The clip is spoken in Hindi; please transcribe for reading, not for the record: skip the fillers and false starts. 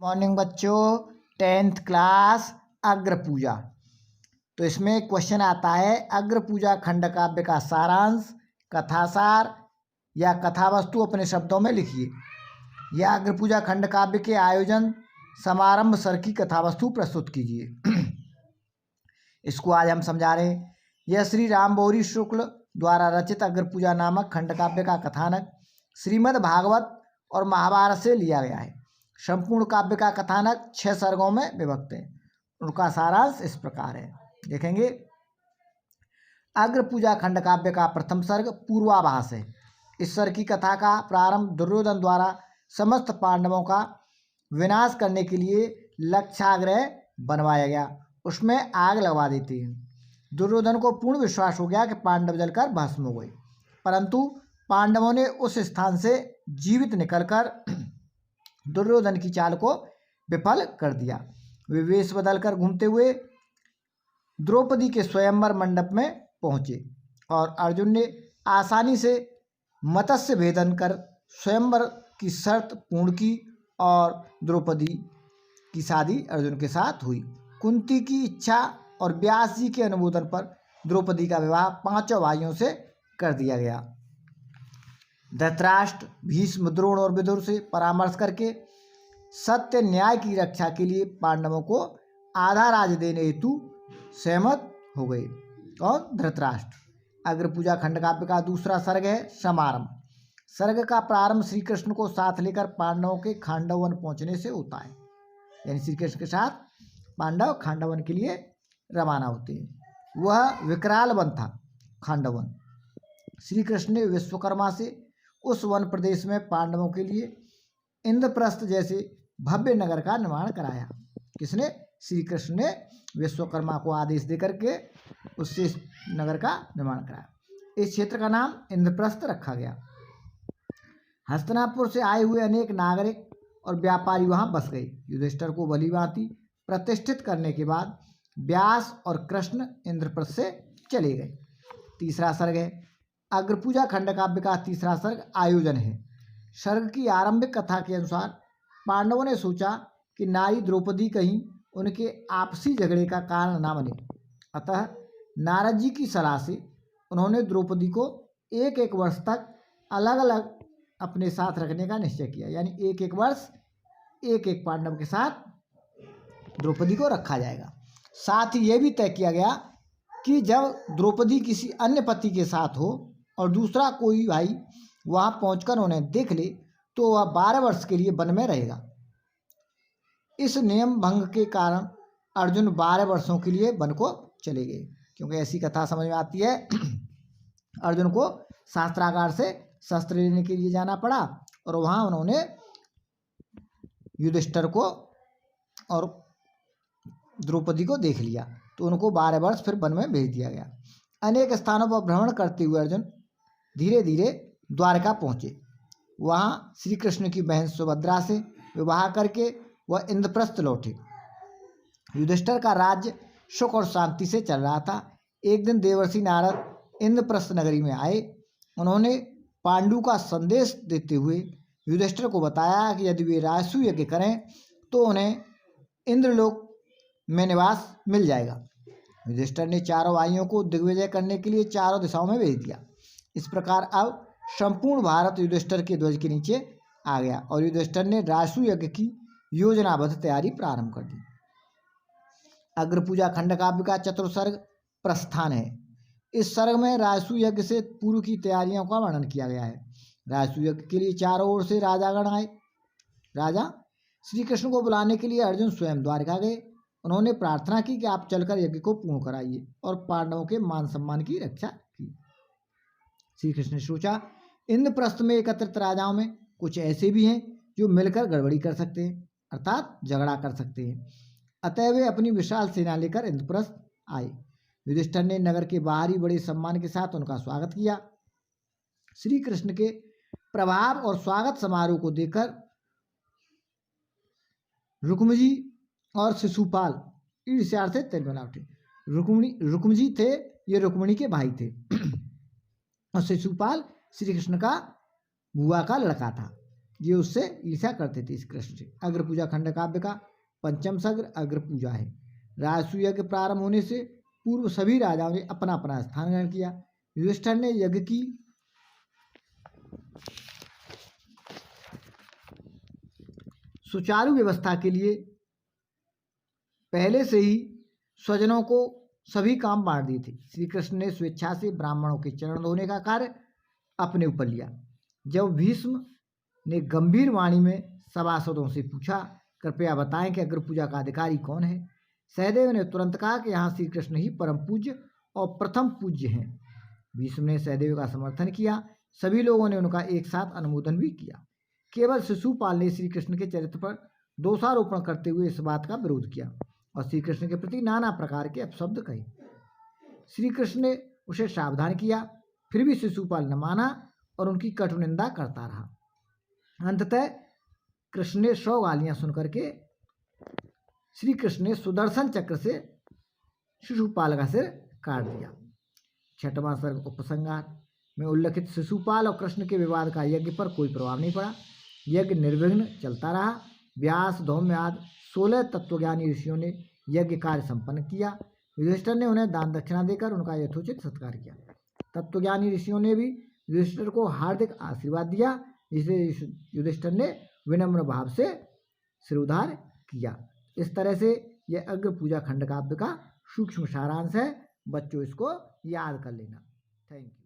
मॉर्निंग बच्चों, 10th क्लास अग्र पूजा। तो इसमें क्वेश्चन आता है अग्र पूजा खंड काव्य का सारांश, कथासार या कथावस्तु अपने शब्दों में लिखिए। यह अग्र पूजा खंड काव्य के आयोजन समारंभ सर की कथावस्तु प्रस्तुत कीजिए। इसको आज हम समझा रहे हैं। यह श्री रामबोरी शुक्ल द्वारा रचित अग्र पूजा नामक खंड काव्य का कथानक श्रीमद् भागवत और महाभारत से लिया गया है। संपूर्ण काव्य का कथानक 6 सर्गों में विभक्त है। उनका सारांश इस प्रकार है, देखेंगे। अग्र पूजा खंड काव्य का प्रथम सर्ग पूर्वाभास है। इस सर्ग की कथा का प्रारंभ दुर्योधन द्वारा समस्त पांडवों का विनाश करने के लिए लक्षाग्रह बनवाया गया, उसमें आग लगवा देती है। दुर्योधन को पूर्ण विश्वास हो गया कि पांडव जलकर भस्म हो गए, परंतु पांडवों ने उस स्थान से जीवित निकलकर दुर्योधन की चाल को विफल कर दिया। वे वेश बदलकर घूमते हुए द्रौपदी के स्वयंवर मंडप में पहुंचे और अर्जुन ने आसानी से मत्स्य भेदन कर स्वयंवर की शर्त पूर्ण की और द्रौपदी की शादी अर्जुन के साथ हुई। कुंती की इच्छा और व्यास जी के अनुमोदन पर द्रौपदी का विवाह 5 भाइयों से कर दिया गया। धृतराष्ट्र, भीष्म, द्रोण और विदुर से परामर्श करके सत्य न्याय की रक्षा के लिए पांडवों को आधा राज्य देने हेतु सहमत हो गए। और धृतराष्ट्र। अग्र पूजा खंड काव्य का दूसरा सर्ग है समारंभ। सर्ग का प्रारंभ श्री कृष्ण को साथ लेकर पांडवों के खांडव वन पहुंचने से होता है, यानी श्री कृष्ण के साथ पांडव खांडव वन के लिए रवाना होते हैं। वह विकराल वन था खांडव वन। श्री कृष्ण ने विश्वकर्मा से उस वन प्रदेश में पांडवों के लिए इंद्रप्रस्थ जैसे भव्य नगर का निर्माण कराया। किसने? श्री कृष्ण ने विश्वकर्मा को आदेश देकर के उससे इस नगर का निर्माण कराया। इस क्षेत्र का नाम इंद्रप्रस्थ रखा गया। हस्तिनापुर से आए हुए अनेक नागरिक और व्यापारी वहां बस गए। युधिष्ठिर को भली भांति प्रतिष्ठित करने के बाद व्यास और कृष्ण इंद्रप्रस्थ से चले गए। तीसरा सर्ग है अग्र पूजा खंड काव्य का तीसरा सर्ग आयोजन है। सर्ग की आरंभिक कथा के अनुसार पांडवों ने सोचा कि नारी द्रौपदी कहीं उनके आपसी झगड़े का कारण न बने, अतः नारद जी की सलाह से उन्होंने द्रौपदी को 1-1 वर्ष तक अलग अलग अपने साथ रखने का निश्चय किया, यानी 1-1 वर्ष 1-1 पांडव के साथ द्रौपदी को रखा जाएगा। साथ ही यह भी तय किया गया कि जब द्रौपदी किसी अन्य पति के साथ हो और दूसरा कोई भाई वहां पहुंचकर उन्हें देख ले तो वह 12 वर्ष के लिए वन में रहेगा। इस नियम भंग के कारण अर्जुन 12 वर्षों के लिए वन को चले गए, क्योंकि ऐसी कथा समझ में आती है। अर्जुन को शास्त्रागार से शस्त्र लेने के लिए जाना पड़ा और वहां उन्होंने युधिष्ठिर को और द्रौपदी को देख लिया, तो उनको 12 वर्ष फिर वन में भेज दिया गया। अनेक स्थानों पर भ्रमण करते हुए अर्जुन धीरे धीरे द्वारका पहुंचे। वहां श्री कृष्ण की बहन सुभद्रा से विवाह करके वह इंद्रप्रस्थ लौटे। युधिष्ठिर का राज्य सुख और शांति से चल रहा था। एक दिन देवर्षि नारद इंद्रप्रस्थ नगरी में आए। उन्होंने पांडु का संदेश देते हुए युधिष्ठिर को बताया कि यदि वे राजसूय यज्ञ करें तो उन्हें इंद्रलोक में निवास मिल जाएगा। युधिष्ठिर ने चारों भाइयों को दिग्विजय करने के लिए चारों दिशाओं में भेज दिया। इस प्रकार अब संपूर्ण भारत युधिष्ठिर के ध्वज के नीचे आ गया और युधिष्ठिर ने राजसूय यज्ञ की योजनाबद्ध तैयारी प्रारंभ कर दी। अग्र पूजा खंड काव्य का चतुर्थ सर्ग प्रस्थान है। इस सर्ग में राजसूय यज्ञ से पूर्व की तैयारियों का वर्णन किया गया है। राजसूय यज्ञ के लिए चारों ओर से राजागण आए। राजा श्री कृष्ण को बुलाने के लिए अर्जुन स्वयं द्वारका गए। उन्होंने प्रार्थना की कि आप चलकर यज्ञ को पूर्ण कराइए और पांडवों के मान सम्मान की रक्षा की। श्री कृष्ण ने सोचा इंद्रप्रस्थ में एकत्रित राजाओं में कुछ ऐसे भी हैं जो मिलकर गड़बड़ी कर सकते हैं, अर्थात झगड़ा कर सकते हैं। अतः वे अपनी विशाल सेना लेकर इंद्रप्रस्थ आए। युधिष्ठिर ने नगर के बाहर ही बड़े सम्मान के साथ उनका स्वागत किया। श्री कृष्ण के प्रभाव और स्वागत समारोह को देखकर रुक्मजी और शिशुपाल ईर्ष्या से तिलमिला उठे। रुक्मजी थे, ये रुक्मिणी के भाई थे और शिशुपाल श्री कृष्ण का बुआ का लड़का था। ये उससे ईर्ष्या करते थे इस कृष्ण से। अग्र पूजा खंड काव्य का पंचम सर्ग अग्र पूजा है। राजसूय यज्ञ प्रारंभ होने से पूर्व सभी राजाओं ने अपना अपना स्थान ग्रहण किया। युधिष्ठिर ने यज्ञ की सुचारू व्यवस्था के लिए पहले से ही स्वजनों को सभी काम बांट दिए थे। श्री कृष्ण ने स्वेच्छा से ब्राह्मणों के चरण धोने का कार्य अपने ऊपर लिया। जब भीष्म ने गंभीर वाणी में सभासदों से पूछा, कृपया बताएं कि अग्र पूजा का अधिकारी कौन है, सहदेव ने तुरंत कहा कि यहाँ श्री कृष्ण ही परम पूज्य और प्रथम पूज्य हैं। भीष्म ने सहदेव का समर्थन किया। सभी लोगों ने उनका एक साथ अनुमोदन भी किया। केवल शिशुपाल ने श्री कृष्ण के चरित्र पर दोषारोपण करते हुए इस बात का विरोध किया और श्री कृष्ण के प्रति नाना प्रकार के अपशब्द कहे। श्री कृष्ण ने उसे सावधान किया, फिर भी शिशुपाल न माना और उनकी कटु निंदा करता रहा। अंततः कृष्ण ने 100 गालियां सुनकर के श्री कृष्ण ने सुदर्शन चक्र से शिशुपाल का सिर काट दिया। 6वां सर्ग उपसंहार में उल्लिखित शिशुपाल और कृष्ण के विवाद का यज्ञ पर कोई प्रभाव नहीं पड़ा। यज्ञ निर्विघ्न चलता रहा। व्यास, धौम्य आदि 16 तत्वज्ञानी ऋषियों ने यज्ञ कार्य संपन्न किया। युधिष्ठिर ने उन्हें दान दक्षिणा देकर उनका यथोचित सत्कार किया। तत्वज्ञानी ऋषियों ने भी युधिष्ठिर को हार्दिक आशीर्वाद दिया, जिसे युधिष्ठिर ने विनम्र भाव से सिरोधार किया। इस तरह से यह अग्र पूजा खंड काव्य का सूक्ष्म सारांश है। बच्चों इसको याद कर लेना। Thank you.